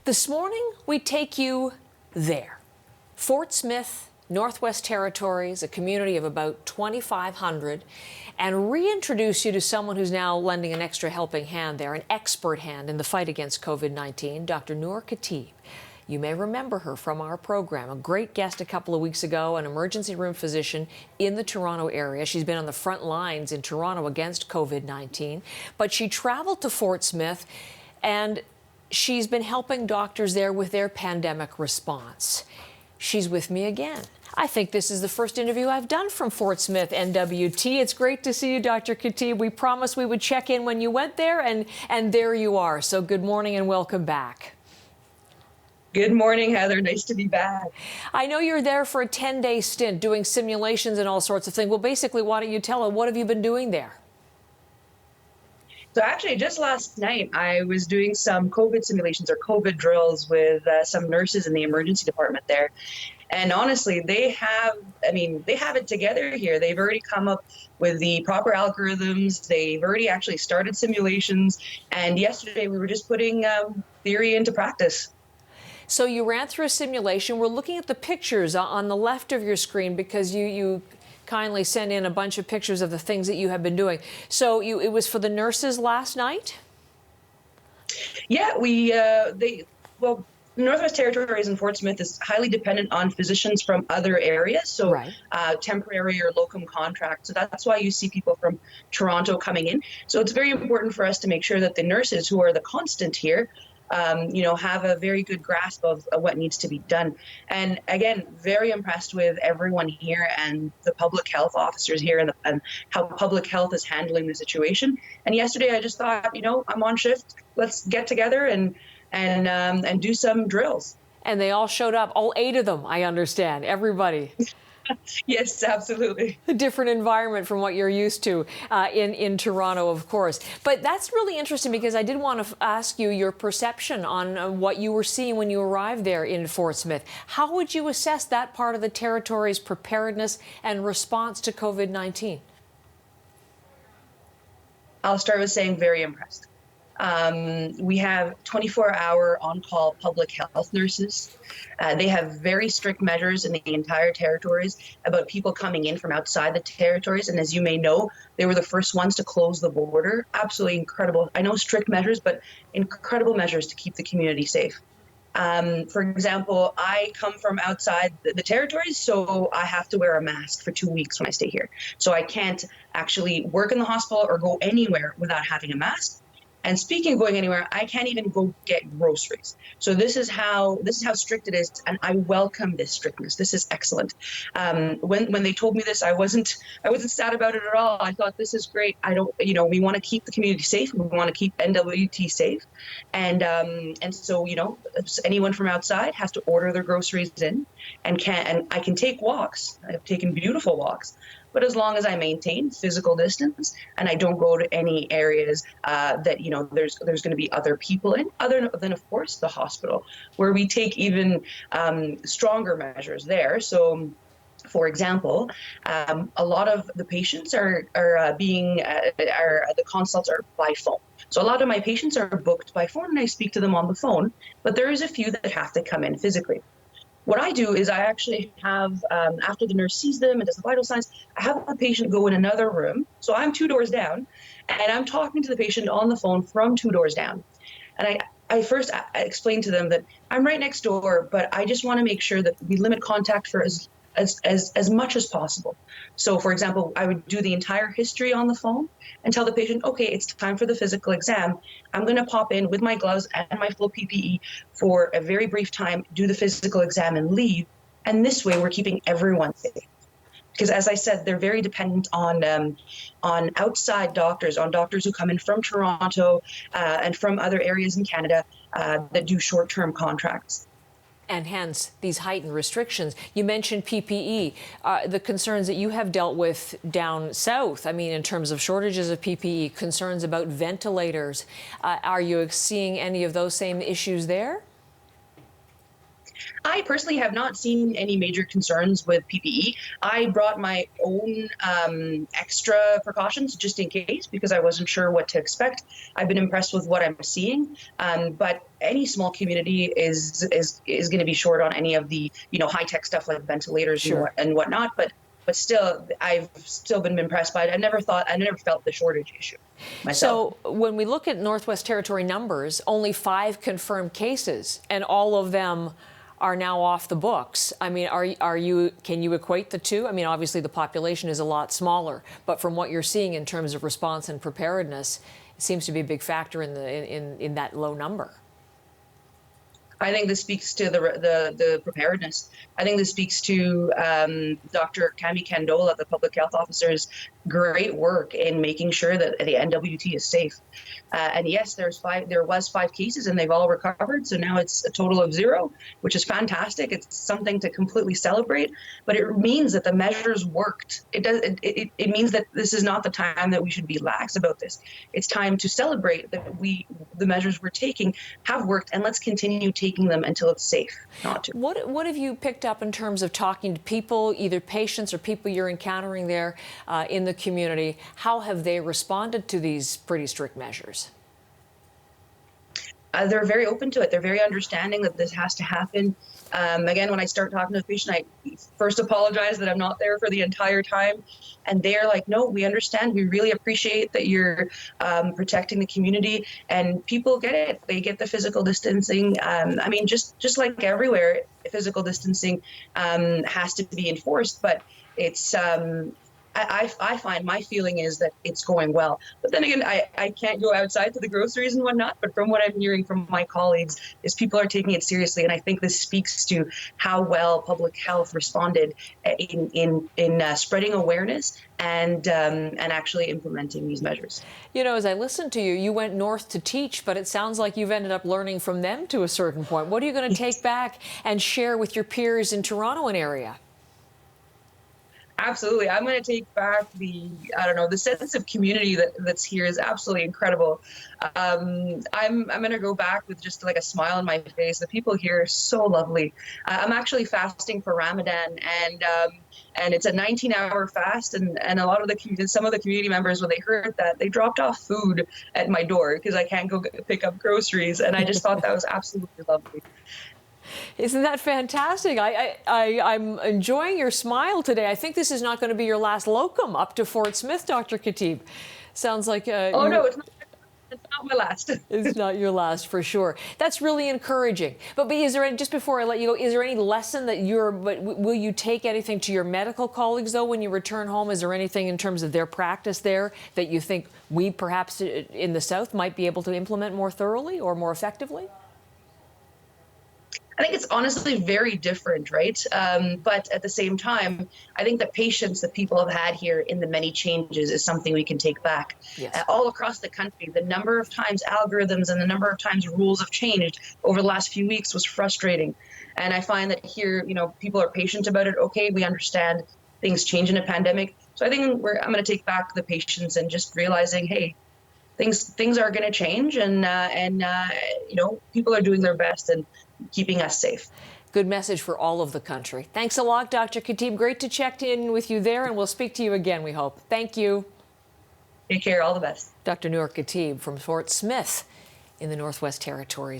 This morning, we take you there. Fort Smith, Northwest Territories, a community of about 2,500, and reintroduce you to someone who's now lending an extra helping hand there, an expert hand in the fight against COVID-19, Dr. Nour Khatib. You may remember her from our program, a great guest a couple of weeks ago, an emergency room physician in the Toronto area. She's been on the front lines in Toronto against COVID-19, but she traveled to Fort Smith and she's been helping doctors there with their pandemic response. She's with me again. I think this is the first interview I've done from Fort Smith, N.W.T. It's great to see you, Dr. Khatib. We promised we would check in when you went there, and there you are. So good morning and welcome back. Good morning, Heather. Nice to be back. I know you're there for a 10-day stint doing simulations and all sorts of things. Well, basically, why don't you tell us, what have you been doing there? So actually, just last night, I was doing some COVID simulations or COVID drills with some nurses in the emergency department there. And honestly, they have it together here. They've already come up with the proper algorithms. They've already actually started simulations. And yesterday, we were just putting theory into practice. So you ran through a simulation. We're looking at the pictures on the left of your screen because you kindly sent in a bunch of pictures of the things that you have been doing. So it was for the nurses last night? Yeah, Northwest Territories and Fort Smith is highly dependent on physicians from other areas, so right. Temporary or locum contract. So that's why you see people from Toronto coming in. So it's very important for us to make sure that the nurses, who are the constant here, have a very good grasp of what needs to be done. And again, very impressed with everyone here and the public health officers here and how public health is handling the situation. And yesterday I just thought, I'm on shift. Let's get together and do some drills. And they all showed up, all 8 of them, I understand, everybody. Yes, absolutely. A different environment from what you're used to in Toronto, of course. But that's really interesting because I did want to ask you your perception on what you were seeing when you arrived there in Fort Smith. How would you assess that part of the territory's preparedness and response to COVID-19? I'll start with saying very impressed. We have 24-hour on-call public health nurses. They have very strict measures in the entire territories about people coming in from outside the territories. And as you may know, they were the first ones to close the border. Absolutely incredible. I know strict measures, but incredible measures to keep the community safe. For example, I come from outside the territories, so I have to wear a mask for 2 weeks when I stay here. So I can't actually work in the hospital or go anywhere without having a mask. And speaking of going anywhere, I can't even go get groceries. So this is how strict it is, and I welcome this strictness. This is excellent. When they told me this, I wasn't sad about it at all. I thought this is great. We want to keep the community safe. We want to keep N.W.T safe, and so anyone from outside has to order their groceries in, and I can take walks. I've taken beautiful walks. But as long as I maintain physical distance and I don't go to any areas that, there's going to be other people in, other than, of course, the hospital, where we take even stronger measures there. So, for example, a lot of the patients the consults are by phone. So a lot of my patients are booked by phone and I speak to them on the phone, but there is a few that have to come in physically. What I do is I actually have, after the nurse sees them and does the vital signs, I have a patient go in another room. So I'm 2 doors down, and I'm talking to the patient on the phone from 2 doors down. And I first explain to them that I'm right next door, but I just want to make sure that we limit contact for as much as possible. So, for example, I would do the entire history on the phone and tell the patient, okay, it's time for the physical exam. I'm going to pop in with my gloves and my full PPE for a very brief time, do the physical exam and leave. And this way we're keeping everyone safe. Because as I said, they're very dependent on outside doctors, on doctors who come in from Toronto and from other areas in Canada that do short-term contracts. And hence these heightened restrictions. You mentioned PPE, the concerns that you have dealt with down south. I mean, in terms of shortages of PPE, concerns about ventilators. Are you seeing any of those same issues there? I personally have not seen any major concerns with PPE. I brought my own extra precautions just in case, because I wasn't sure what to expect. I've been impressed with what I'm seeing, but any small community is going to be short on any of the high tech stuff like ventilators Sure. and whatnot. But still, I've still been impressed by it. I never felt the shortage issue myself. So when we look at Northwest Territory numbers, only 5 confirmed cases, and all of them are now off the books. I mean, can you equate the two? I mean, obviously the population is a lot smaller, but from what you're seeing in terms of response and preparedness, it seems to be a big factor in that low number. I think this speaks to the preparedness. I think this speaks to Dr. Cami Candola, the public health officer's great work in making sure that the N.W.T is safe. And yes, there was 5 cases and they've all recovered. So now it's a total of 0, which is fantastic. It's something to completely celebrate, but it means that the measures worked. It means that this is not the time that we should be lax about this. It's time to celebrate that the measures we're taking have worked, and let's continue taking them until it's safe not to. What have you picked up in terms of talking to people, either patients or people you're encountering there in the community? How have they responded to these pretty strict measures? They're very open to it. They're very understanding that this has to happen. Again, when I start talking to the patient, I first apologize that I'm not there for the entire time. And they're like, no, we understand. We really appreciate that you're protecting the community. And people get it. They get the physical distancing. I mean, just like everywhere, physical distancing has to be enforced. But it's I find my feeling is that it's going well. But then again, I can't go outside to the groceries and whatnot. But from what I'm hearing from my colleagues is people are taking it seriously. And I think this speaks to how well public health responded in spreading awareness and actually implementing these measures. You know, as I listened to you, you went north to teach, but it sounds like you've ended up learning from them to a certain point. What are you going to take back and share with your peers in Toronto and area? Absolutely. I'm going to take back the sense of community that's here is absolutely incredible. I'm going to go back with just like a smile on my face. The people here are so lovely. I'm actually fasting for Ramadan, and it's a 19-hour fast. And a lot of some of the community members, when they heard that, they dropped off food at my door because I can't go pick up groceries. And I just thought that was absolutely lovely. Isn't that fantastic? I'm enjoying your smile today. I think this is not going to be your last locum up to Fort Smith, Dr. Khatib. Sounds like oh no, it's not my last. It's not your last, for sure. That's really encouraging. But is there any, just before I let you go, is there any lesson that will you take anything to your medical colleagues though when you return home? Is there anything in terms of their practice there that you think we perhaps in the South might be able to implement more thoroughly or more effectively? I think it's honestly very different, right? But at the same time, I think the patience that people have had here in the many changes is something we can take back. Yes. All across the country, the number of times algorithms and the number of times rules have changed over the last few weeks was frustrating. And I find that here, people are patient about it. Okay, we understand things change in a pandemic. So I think I'm going to take back the patience and just realizing, hey, things are going to change, and people are doing their best and keeping us safe. Good message for all of the country. Thanks a lot, Dr. Khatib. Great to check in with you there, and we'll speak to you again, we hope. Thank you. Take care. All the best. Dr. Nour Khatib from Fort Smith in the Northwest Territories.